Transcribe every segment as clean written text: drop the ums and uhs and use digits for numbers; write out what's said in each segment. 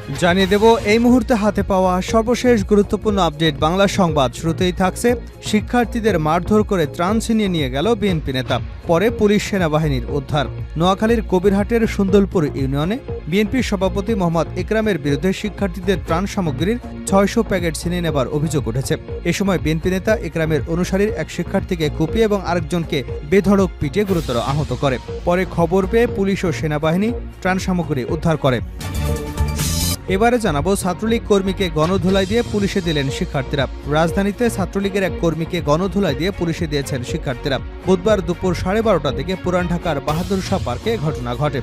জানিয়ে দেব এই মুহূর্তে হাতে পাওয়া সর্বশেষ গুরুত্বপূর্ণ আপডেট বাংলা সংবাদ। শুরুতেই থাকছে শিক্ষার্থীদের মারধর করে ত্রাণ ছিনিয়ে নিয়ে গেল বিএনপি নেতা, পরে পুলিশ সেনাবাহিনীর উদ্ধার। নোয়াখালীর কবিরহাটের সুন্দরপুর ইউনিয়নে বিএনপির সভাপতি মোহাম্মদ ইকরামের বিরুদ্ধে শিক্ষার্থীদের ত্রাণ সামগ্রীর ৬০০ প্যাকেট ছিনিয়ে নেবার অভিযোগ উঠেছে। এ সময় বিএনপি নেতা ইকরামের অনুসারীর এক শিক্ষার্থীকে কুপিয়ে এবং আরেকজনকে বেধড়ক পিটিয়ে গুরুতর আহত করে। পরে খবর পেয়ে পুলিশ ও সেনাবাহিনী ত্রাণ সামগ্রী উদ্ধার করে। এবারে জানাবো ছাত্রলীগ কর্মীকে গণধুলাই দিয়ে পুলিশে দিলেন শিক্ষার্থীরা। রাজধানীতে ছাত্রলীগের এক কর্মীকে গণধুলাই দিয়ে পুলিশে দিয়েছেন শিক্ষার্থীরা। বুধবার দুপুর 12:30টার দিকে পুরান ঢাকার বাহাদুর শাহ পার্কে ঘটনা ঘটে।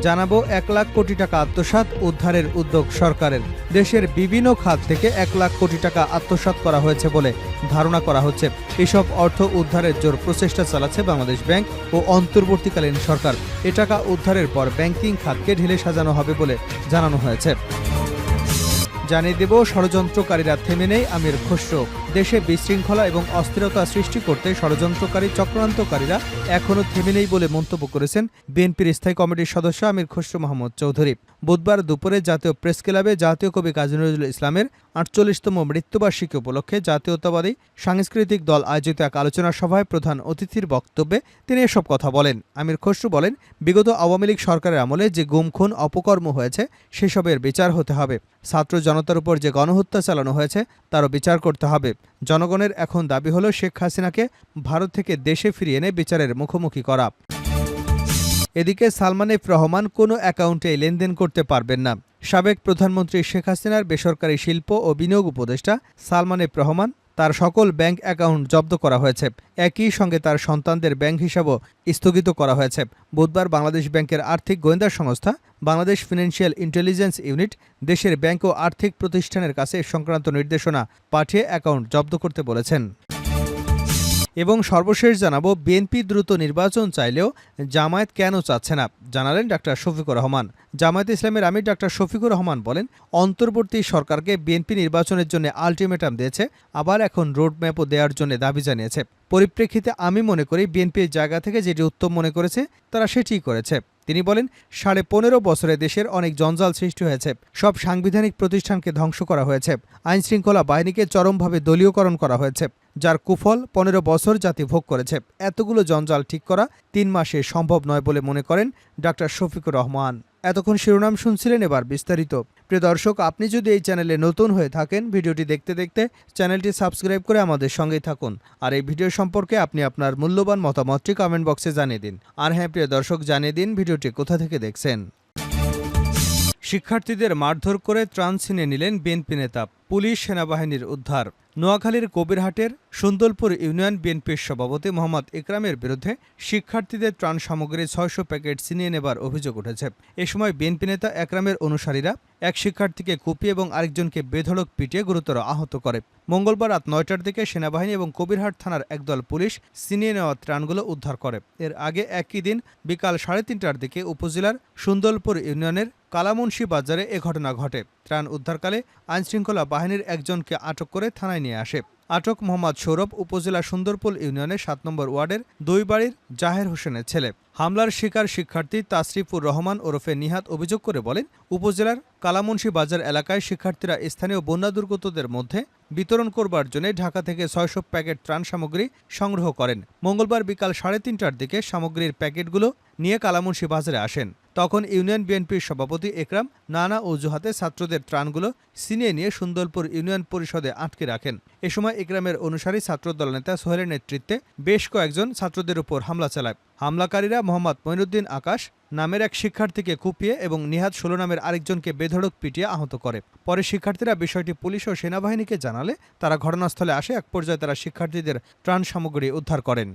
জানাবো ১ লাখ কোটি টাকা আত্মসাৎ উদ্ধারের উদ্যোগ সরকারের। দেশের বিভিন্ন খাত থেকে ১ লাখ কোটি টাকা আত্মসাৎ করা হয়েছে বলে ধারণা করা হচ্ছে। এসব অর্থ উদ্ধারের জোর প্রচেষ্টা চালাচ্ছে বাংলাদেশ ব্যাংক ও অন্তর্বর্তীকালীন সরকার। এ টাকা উদ্ধারের পর ব্যাংকিং খাতকে ঢেলে সাজানো হবে বলে জানানো হয়েছে। জানিয়ে দেব ষড়যন্ত্রকারীরা থেমে নেই আমির খসরু। দেশে বিশৃঙ্খলা এবং অস্থিরতা সৃষ্টি করতে ষড়যন্ত্রকারী চক্রান্তকারীরা এখনও থেমে নেই বলে মন্তব্য করেছেন বিএনপির স্থায়ী কমিটির সদস্য আমির খসরু মাহমুদ চৌধুরী। বুধবার দুপুরে জাতীয় প্রেস ক্লাবে জাতীয় কবি কাজী নজরুল ইসলামের ৪৮তম মৃত্যুবার্ষিকী উপলক্ষে জাতীয়তাবাদী সাংস্কৃতিক দল আয়োজিত এক আলোচনা সভায় প্রধান অতিথির বক্তব্যে তিনি এসব কথা বলেন। আমির খসরু বলেন, বিগত আওয়ামী লীগ সরকারের আমলে যে গুম খুন অপকর্ম হয়েছে সেসবের বিচার হতে হবে। ছাত্র জনতার উপর যে গণহত্যা চালানো হয়েছে তারও বিচার করতে হবে। জনগণের এখন দাবি হলো শেখ হাসিনাকে ভারত থেকে দেশে ফিরিয়ে এনে বিচারের মুখোমুখি করা। এদিকে সালমান এফ রহমান কোনো অ্যাকাউন্টে লেনদেন করতে পারবেন না। সাবেক প্রধানমন্ত্রী শেখ হাসিনার বেসরকারি শিল্প ও বিনিয়োগ উপদেষ্টা সালমান এফ রহমান তার সকল ব্যাংক অ্যাকাউন্ট জব্দ করা হয়েছে। একই সঙ্গে তার সন্তানদের ব্যাংক হিসাবও স্থগিত করা হয়েছে। বুধবার বাংলাদেশ ব্যাংকের আর্থিক গোয়েন্দা সংস্থা বাংলাদেশ ফিনান্সিয়াল ইন্টেলিজেন্স ইউনিট দেশের ব্যাংক ও আর্থিক প্রতিষ্ঠানের কাছে সংক্রান্ত নির্দেশনা পাঠিয়ে অ্যাকাউন্ট জব্দ করতে বলেছেন। এবং সর্বশেষ জানাবো বিএনপি দ্রুত নির্বাচন চাইলেও জামায়াত কেন চাচ্ছে না, জানালেন ডাক্তার শফিকুর রহমান। জামায়াত ইসলামের আমির ডাক্তার শফিকুর রহমান বলেন, অন্তর্বর্তী সরকারকে বিএনপি নির্বাচনের জন্য আলটিমেটাম দিয়েছে, আবার এখন রোডম্যাপও দেওয়ার জন্য দাবি জানিয়েছে। পরিপ্রেক্ষিতে আমি মনে করি বিএনপির জায়গা থেকে যেটি উত্তম মনে করেছে তারা সেটিই করেছে। তিনি বলেন, 15.5 বছরে দেশের অনেক জঞ্জাল সৃষ্টি হয়েছে, সব সাংবিধানিক প্রতিষ্ঠানকে ধ্বংস করা হয়েছে, আইনশৃঙ্খলা বাহিনীকে চরমভাবে দলীয়করণ করা হয়েছে, যার কুফল 15 বছর জাতি ভোগ করেছে। এতগুলো জঞ্জাল ঠিক করা 3 মাসে সম্ভব নয় বলে মনে করেন ডাক্তার শফিকুর রহমান। এতক্ষণ শিরোনাম শুনছিলেন, এবার বিস্তারিত। প্রিয় দর্শক, আপনি যদি এই চ্যানেলে নতুন হয়ে থাকেন, ভিডিওটি দেখতে দেখতে চ্যানেলটি সাবস্ক্রাইব করে আমাদের সঙ্গেই থাকুন। আর এই ভিডিও সম্পর্কে আপনি আপনার মূল্যবান মতামতটি কমেন্ট বক্সে জানিয়ে দিন। আর হ্যাঁ প্রিয় দর্শক, জানিয়ে দিন ভিডিওটি কোথা থেকে দেখছেন। শিক্ষার্থীদের মারধর করে ত্রাণ ছিনিয়ে নিলেন বিএনপি নেতা, পুলিশ সেনাবাহিনীর উদ্ধার। নোয়াখালীর কবিরহাটের সুন্দরপুর ইউনিয়ন বিএনপির সভাপতি মোহাম্মদ ইকরামের বিরুদ্ধে শিক্ষার্থীদের ত্রাণ সামগ্রী ৬০০ প্যাকেট ছিনিয়ে নেবার অভিযোগ উঠেছে। এ সময় বিএনপি নেতা একরামের অনুসারীরা এক শিক্ষার্থীকে কুপিয়ে এবং আরেকজনকে বেধড়ক পিটিয়ে গুরুতর আহত করে। মঙ্গলবার রাত ৯টার দিকে সেনাবাহিনী এবং কবিরহাট থানার একদল পুলিশ ছিনিয়ে নেওয়া ত্রাণগুলো উদ্ধার করে। এর আগে একই দিন বিকাল ৩:৩০টার দিকে উপজেলার সুন্দরপুর ইউনিয়নের কালামুন্সি বাজারে এ ঘটনা ঘটে। ত্রাণ উদ্ধারকালে আইনশৃঙ্খলা বাহিনীর একজনকে আটক করে থানায় নিয়ে আসে। আটক মোহাম্মদ সৌরভ উপজেলা সুন্দরপুর ইউনিয়নের ৭ নম্বর ওয়ার্ডের ২ বাড়ির জাহের হোসেনের ছেলে। হামলার শিকার শিক্ষার্থী তাসরিফুর রহমান ওরফে নিহাত অভিযোগ করে বলেন, উপজেলার কালামুন্সি বাজার এলাকায় শিক্ষার্থীরা স্থানীয় বন্যা দুর্গতদের মধ্যে বিতরণ করবার জন্য ঢাকা থেকে ৬০০ প্যাকেট ত্রাণ সামগ্রী সংগ্রহ করেন। মঙ্গলবার বিকাল ৩:৩০টার দিকে সামগ্রীর প্যাকেটগুলো নিয়ে কালামুন্সি বাজারে আসেন। তখন ইউনিয়ন বিএনপির সভাপতি একরাম নানা অজুহাতে ছাত্রদের ত্রাণগুলো ছিনিয়ে নিয়ে সুন্দরপুর ইউনিয়ন পরিষদে আটকে রাখেন। এ সময় একরামের অনুসারী ছাত্রদল নেতা সোহেলের নেতৃত্বে বেশ কয়েকজন ছাত্রদের উপর হামলা চালায়। হামলাকারীরা মোহাম্মদ মঈনুদ্দিন আকাশ নামের এক শিক্ষার্থীকে কুপিয়ে এবং নিহাত ১৬ নামের আরেকজনকে বেধড়ক পিটিয়ে আহত করে। পরে শিক্ষার্থীরা বিষয়টি পুলিশ ও সেনাবাহিনীকে জানালে তারা ঘটনাস্থলে আসে। এক পর্যায়ে তারা শিক্ষার্থীদের ত্রাণ সামগ্রী উদ্ধার করেন।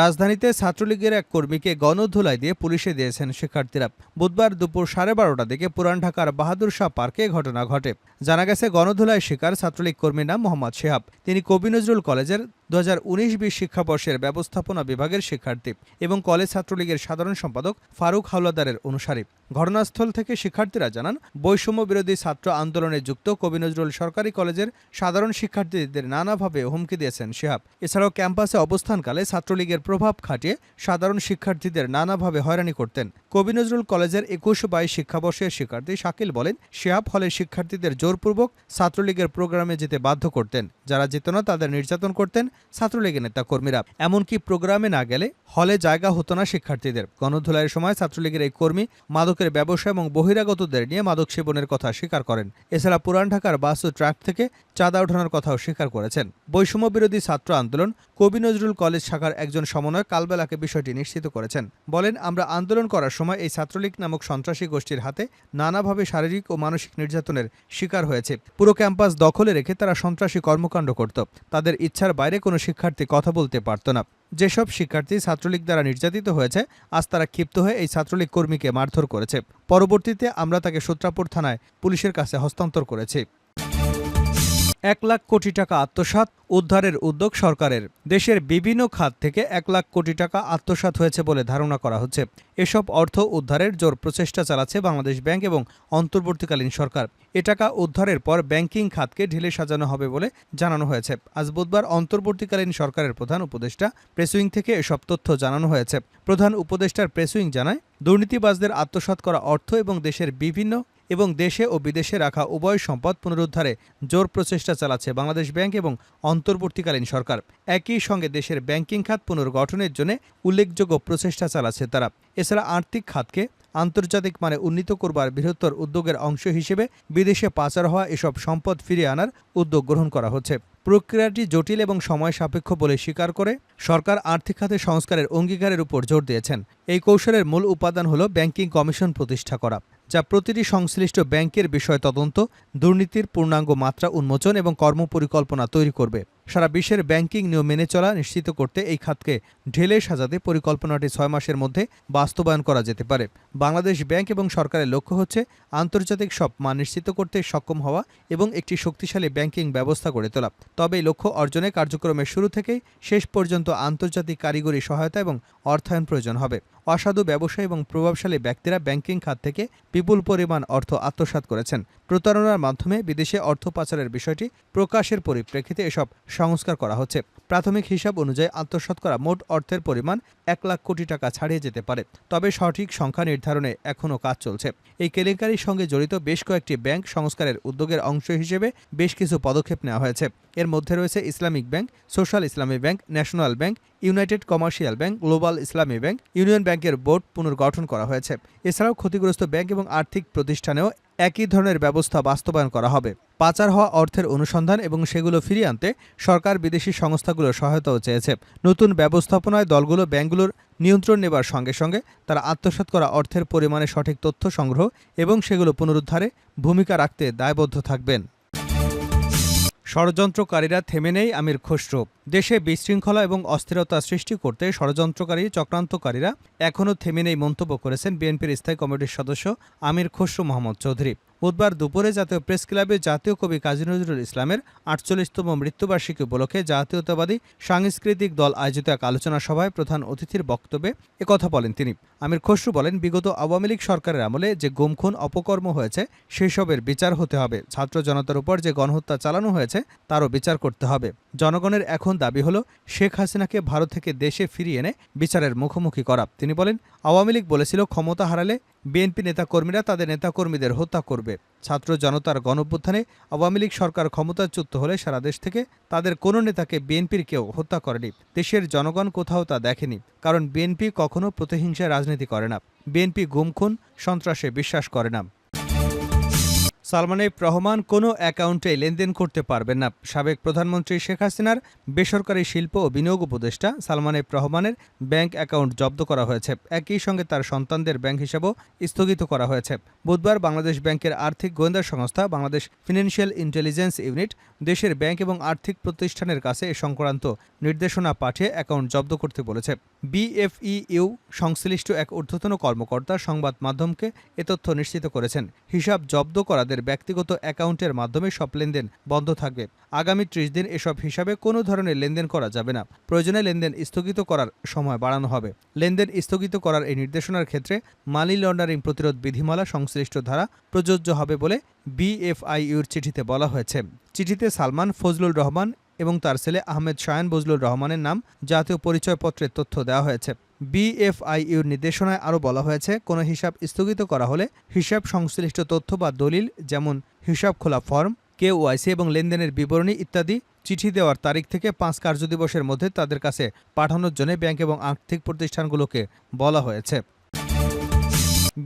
রাজধানীতে ছাত্রলীগের এক কর্মীকে গণধুলাই দিয়ে পুলিশে দিয়েছেন শিক্ষার্থীরা। বুধবার দুপুর 12:30টার দিকে পুরান ঢাকার বাহাদুর শাহ পার্কে ঘটনা ঘটে। জানা গেছে, গণধুলায় শিকার ছাত্রলীগ কর্মীর নাম মোহাম্মদ শেহাব। তিনি কবি নজরুল কলেজের 2019-20 শিক্ষাবর্ষের ব্যবস্থাপনা বিভাগের শিক্ষার্থী এবং কলেজ ছাত্রলীগের সাধারণ সম্পাদক ফারুক হাওলাদারের অনুসারী। ঘটনাস্থল থেকে শিক্ষার্থীরা জানান, বৈষম্য বিরোধী ছাত্র আন্দোলনে যুক্ত কবি নজরুল সরকারি কলেজের সাধারণ শিক্ষার্থীদের নানাভাবে হুমকি দিয়েছেন শেহাব। এছাড়াও ক্যাম্পাসে অবস্থানকালে ছাত্রলীগের প্রভাব খাটিয়ে সাধারণ শিক্ষার্থীদের নানাভাবে হয়রানি করতেন। কবি নজরুল কলেজের 21-22 শিক্ষাবর্ষের শিক্ষার্থী শাকিল বলেন, শিহাব হলের শিক্ষার্থীদের জোরপূর্বক ছাত্রলীগের প্রোগ্রামে যেতে বাধ্য করতেন। যারা যেত না তাদের নির্যাতন করতেন ছাত্রলীগের নেতাকর্মীরা। এমনকি প্রোগ্রামে না গেলে হলে জায়গা হতো না শিক্ষার্থীদের। গণধোলাইয়ের সময় ছাত্রলীগের এই কর্মী মাদকের ব্যবসা এবং বহিরাগতদের নিয়ে মাদক সেবনের কথা স্বীকার করেন। এছাড়া পুরান ঢাকার বাস ও ট্রাক থেকে চাঁদা ওঠানোর কথাও স্বীকার করেছেন। বৈষম্য বিরোধী ছাত্র আন্দোলন কবি নজরুল কলেজ শাখার একজন সমন্বয়ক কালবেলাকে বিষয়টি নিশ্চিত করেছেন। বলেন, আমরা আন্দোলন করার সময় এই ছাত্রলীগ নামক সন্ত্রাসী গোষ্ঠীর হাতে নানাভাবে শারীরিক ও মানসিক নির্যাতনের শিকার হয়েছে। পুরো ক্যাম্পাস দখলে রেখে তারা সন্ত্রাসী কর্মকাণ্ড করত। তাদের ইচ্ছার বাইরে কোনো শিক্ষার্থী কথা বলতে পারত না। যেসব শিক্ষার্থী ছাত্রলীগ দ্বারা নির্যাতিত হয়েছে, আজ তারা ক্ষিপ্ত হয়ে এই ছাত্রলীগ কর্মীকে মারধর করেছে। পরবর্তীতে আমরা তাকে সূত্রাপুর থানায় পুলিশের কাছে হস্তান্তর করেছি। 1 লাখ কোটি টাকা আত্মসাৎ, উদ্ধারের উদ্যোগ সরকারের। দেশের বিভিন্ন খাত থেকে 1 লাখ কোটি টাকা আত্মসাৎ হয়েছে বলে ধারণা করা হচ্ছে। এসব অর্থ উদ্ধারের জোর প্রচেষ্টা চালাচ্ছে বাংলাদেশ ব্যাংক এবং অন্তর্বর্তীকালীন সরকার। এ টাকা উদ্ধারের পর ব্যাংকিং খাতকে ঢেলে সাজানো হবে বলে জানানো হয়েছে। আজ বুধবার অন্তর্বর্তীকালীন সরকারের প্রধান উপদেষ্টা প্রেসউইং থেকে এসব তথ্য জানানো হয়েছে। প্রধান উপদেষ্টার প্রেসউইং জানায়, দুর্নীতিবাজদের আত্মসাৎ করা অর্থ এবং দেশে ও বিদেশে রাখা উভয় সম্পদ পুনরুদ্ধারে জোর প্রচেষ্টা চালাচ্ছে বাংলাদেশ ব্যাংক এবং অন্তর্বর্তীকালীন সরকার। একই সঙ্গে দেশের ব্যাংকিং খাত পুনর্গঠনের জন্য উল্লেখযোগ্য প্রচেষ্টা চালাচ্ছে তারা। এছাড়া আর্থিক খাতকে আন্তর্জাতিক মানে উন্নীত করবার বৃহত্তর উদ্যোগের অংশ হিসেবে বিদেশে পাচার হওয়া এসব সম্পদ ফিরিয়ে আনার উদ্যোগ গ্রহণ করা হচ্ছে। প্রক্রিয়াটি জটিল এবং সময় সাপেক্ষ বলে স্বীকার করে সরকার আর্থিক খাতে সংস্কারের অঙ্গীকারের উপর জোর দিয়েছেন। এই কৌশলের মূল উপাদান হল ব্যাংকিং কমিশন প্রতিষ্ঠা করা, যা প্রতিটি সংশ্লিষ্ট ব্যাংকের বিষয় তদন্ত, দুর্নীতির পূর্ণাঙ্গ মাত্রা উন্মোচন এবং কর্মপরিকল্পনা তৈরি করবে। সারা বিশ্বের ব্যাংকিং নিয়ম মেনে চলা নিশ্চিত করতে এই খাতকে ঢেলে সাজাতে পরিকল্পনাটি 6 মাসের মধ্যে বাস্তবায়ন করা যেতে পারে। বাংলাদেশ ব্যাংক এবং সরকারের লক্ষ্য হচ্ছে আন্তর্জাতিক সব মান নিশ্চিত করতে সক্ষম হওয়া এবং একটি শক্তিশালী ব্যাংকিং ব্যবস্থা গড়ে তোলা। তবে এই লক্ষ্য অর্জনে কার্যক্রমের শুরু থেকেই শেষ পর্যন্ত আন্তর্জাতিক কারিগরি সহায়তা এবং অর্থায়ন প্রয়োজন হবে। অসাধু ব্যবসায়ী এবং প্রভাবশালী ব্যক্তিরা ব্যাংকিং খাত থেকে বিপুল পরিমাণ অর্থ আত্মসাৎ করেছেন। প্রতারণার মাধ্যমে বিদেশে অর্থ পাচারের বিষয়টি প্রকাশের পরিপ্রেক্ষিতে এসব সংস্কার করা হচ্ছে। প্রাথমিক হিসাব অনুযায়ী আত্মসাৎ করা মোট অর্থের পরিমাণ 1 লাখ কোটি টাকা ছাড়িয়ে যেতে পারে। তবে সঠিক সংখ্যা নির্ধারণে এখনও কাজ চলছে। এই কেলেঙ্কারির সঙ্গে জড়িত বেশ কয়েকটি ব্যাংক সংস্কারের উদ্যোগের অংশ হিসেবে বেশ কিছু পদক্ষেপ নেওয়া হয়েছে। এর মধ্যে রয়েছে ইসলামিক ব্যাংক, সোশ্যাল ইসলামী bank, national bank, United commercial bank, global ইসলামী ব্যাংক, ইউনিয়ন ব্যাংকের বোর্ড পুনর্গঠন করা হয়েছে। এছাড়াও ক্ষতিগ্রস্ত ব্যাংক এবং আর্থিক প্রতিষ্ঠানেও একই ধরনের ব্যবস্থা বাস্তবায়ন করা হবে। পাচার হওয়া অর্থের অনুসন্ধান এবং সেগুলো ফিরিয়ে আনতে সরকার বিদেশি সংস্থাগুলোর সহায়তাও চেয়েছে। নতুন ব্যবস্থাপনায় দলগুলো ব্যাংকগুলোর নিয়ন্ত্রণ নেবার সঙ্গে সঙ্গে তারা আত্মসাৎ করা অর্থের পরিমাণে সঠিক তথ্য সংগ্রহ এবং সেগুলো পুনরুদ্ধারে ভূমিকা রাখতে দায়বদ্ধ থাকবেন। ষড়যন্ত্রকারীরা থেমে নেই, আমির খসরু। দেশে বিশৃঙ্খলা এবং অস্থিরতা সৃষ্টি করতে ষড়যন্ত্রকারী চক্রান্তকারীরা এখনও থেমে নেই মন্তব্য করেছেন বিএনপির স্থায়ী কমিটির সদস্য আমির খসরু মোহাম্মদ চৌধুরী। বুধবার দুপুরে জাতীয় প্রেস ক্লাবে জাতীয় কবি কাজী নজরুল ইসলামের ৪৮তম মৃত্যুবার্ষিকী উপলক্ষে জাতীয়তাবাদী সাংস্কৃতিক দল আয়োজিত এক আলোচনা সভায় প্রধান অতিথির বক্তব্যে একথা বলেন তিনি। আমির খসরু বলেন, বিগত আওয়ামী লীগ সরকারের আমলে যে গুম-খুন অপকর্ম হয়েছে সেসবের বিচার হতে হবে। ছাত্র জনতার উপর যে গণহত্যা চালানো হয়েছে তারও বিচার করতে হবে। জনগণের এখন দাবি হলো শেখ হাসিনাকে ভারত থেকে দেশে ফিরিয়ে এনে বিচারের মুখোমুখি করা। তিনি বলেন, আওয়ামী লীগ বলেছিল ক্ষমতা হারালে বিএনপি নেতাকর্মীরা তাদের নেতাকর্মীদের হত্যা করবে। ছাত্র জনতার গণঅভ্যুত্থানে আওয়ামী লীগ সরকার ক্ষমতাচ্যুত হলে সারা দেশ থেকে তাদের কোনো নেতাকে বিএনপির কেউ হত্যা করেনি। দেশের জনগণ কোথাও তা দেখেনি, কারণ বিএনপি কখনো প্রতিহিংসায় রাজনীতি করে না। বিএনপি গুম-খুন সন্ত্রাসে বিশ্বাস করে না। সালমান এফ রহমান কোনো অ্যাকাউন্টে লেনদেন করতে পারবেন না। সাবেক প্রধানমন্ত্রী শেখ হাসিনার বেসরকারি শিল্প ও বিনিয়োগ উপদেষ্টা সালমান এফ রহমানের ব্যাংক অ্যাকাউন্ট জব্দ করা হয়েছে। একই সঙ্গে তার সন্তানদের ব্যাংক হিসাবও স্থগিত করা হয়েছে। বুধবার বাংলাদেশ ব্যাংকের আর্থিক গোয়েন্দা সংস্থা বাংলাদেশ ফিনান্সিয়াল ইন্টেলিজেন্স ইউনিট দেশের ব্যাংক এবং আর্থিক প্রতিষ্ঠানের কাছে এ সংক্রান্ত নির্দেশনা পাঠিয়ে অ্যাকাউন্ট জব্দ করতে বলেছে। বিএফইউ সংশ্লিষ্ট এক ঊর্ধ্বতন কর্মকর্তা সংবাদ মাধ্যমকে এ তথ্য নিশ্চিত করেছেন। হিসাব জব্দ করাদের ব্যক্তিগত অ্যাকাউন্টের মাধ্যমে সব লেনদেন বন্ধ থাকবে। আগামী ৩০ দিন এসব হিসাবে কোনো ধরনের লেনদেন করা যাবে না। প্রয়োজনে লেনদেন স্থগিত করার সময় বাড়ানো হবে। লেনদেন স্থগিত করার এই নির্দেশনার ক্ষেত্রে মানি লন্ডারিং প্রতিরোধ বিধিমালা সংশ্লিষ্ট ধারা প্রযোজ্য হবে বলে বিএফআইইউর চিঠিতে বলা হয়েছে। চিঠিতে সালমান, ফজলুর রহমান এবং তার ছেলে আহমেদ শায়ান বজলুর রহমানের নাম জাতীয় পরিচয়পত্রের তথ্য দেওয়া হয়েছে। বিএফআইইউর নির্দেশনায় আরও বলা হয়েছে, কোনো হিসাব স্থগিত করা হলে হিসাব সংশ্লিষ্ট তথ্য বা দলিল, যেমন হিসাব খোলা ফর্ম, কেওয়াইসি এবং লেনদেনের বিবরণী ইত্যাদি চিঠি দেওয়ার তারিখ থেকে ৫ কার্যদিবসের মধ্যে তাদের কাছে পাঠানোর জন্য ব্যাংক এবং আর্থিক প্রতিষ্ঠানগুলোকে বলা হয়েছে।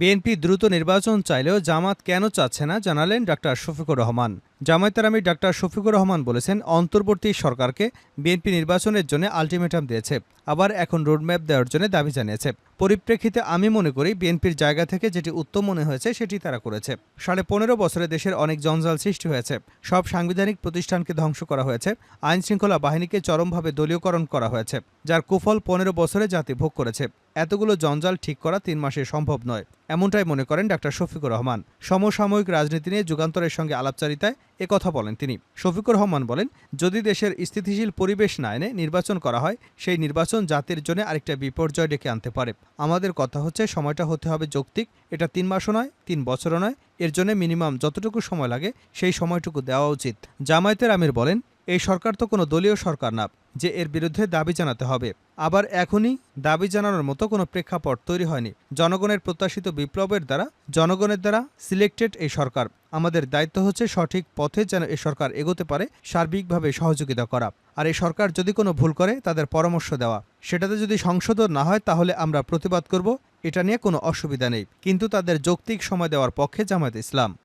বিএনপি দ্রুত নির্বাচন চাইলেও জামাত কেন চাচ্ছে না জানালেন ডাক্তার শফিকুর রহমান। জামায়াতের আমির ডাক্তার শফিকুর রহমান বলেছেন, অন্তর্বর্তী সরকারকে বিএনপি নির্বাচনের জন্য আলটিমেটাম দিয়েছে, আবার এখন রোডম্যাপ দেওয়ার জন্য দাবি জানিয়েছে। পরিপ্রেক্ষিতে আমি মনে করি বিএনপির জায়গা থেকে যেটি উত্তম মনে হয়েছে সেটি তারা করেছে। ১৫.৫ বছরে দেশের অনেক জঞ্জাল সৃষ্টি হয়েছে, সব সাংবিধানিক প্রতিষ্ঠানকে ধ্বংস করা হয়েছে, আইনশৃঙ্খলা বাহিনীকে চরমভাবে দলীয়করণ করা হয়েছে, যার কুফল ১৫ বছরে জাতি ভোগ করেছে। এতগুলো জঞ্জাল ঠিক করা ৩ মাসে সম্ভব নয়, এমনটাই মনে করেন ডাক্তার শফিকুর রহমান। সমসাময়িক রাজনীতি নিয়ে যুগান্তরের সঙ্গে আলাপচারিতায় কথা বলেন তিনি। শফিকুর রহমান বলেন, যদি দেশের স্থিতিশীল পরিবেশ না এনে নির্বাচন করা হয়, সেই নির্বাচন জাতির জন্য আরেকটা বিপর্যয় ডেকে আনতে পারে। আমাদের কথা হচ্ছে, সময়টা হতে হবে যৌক্তিক। এটা ৩ মাসও নয়, ৩ বছরও নয়, এর জন্য মিনিমাম যতটুকু সময় লাগে সেই সময়টুকু দেওয়া উচিত। জামায়াতের আমির বলেন, এই সরকার তো কোনো দলীয় সরকার না যে এর বিরুদ্ধে দাবি জানাতে হবে। আবার এখনই দাবি জানানোর মতো কোনো প্রেক্ষাপট তৈরি হয়নি। জনগণের প্রত্যাশিত বিপ্লবের দ্বারা, জনগণের দ্বারা সিলেক্টেড এই সরকার। আমাদের দায়িত্ব হচ্ছে সঠিক পথে যেন এ সরকার এগোতে পারে, সার্বিকভাবে সহযোগিতা করা। আর এই সরকার যদি কোনো ভুল করে তাদের পরামর্শ দেওয়া। সেটাতে যদি সংশোধন না হয় তাহলে আমরা প্রতিবাদ করব, এটা নিয়ে কোনো অসুবিধা নেই। কিন্তু তাদের যৌক্তিক সময় দেওয়ার পক্ষে জামায়াতে ইসলাম।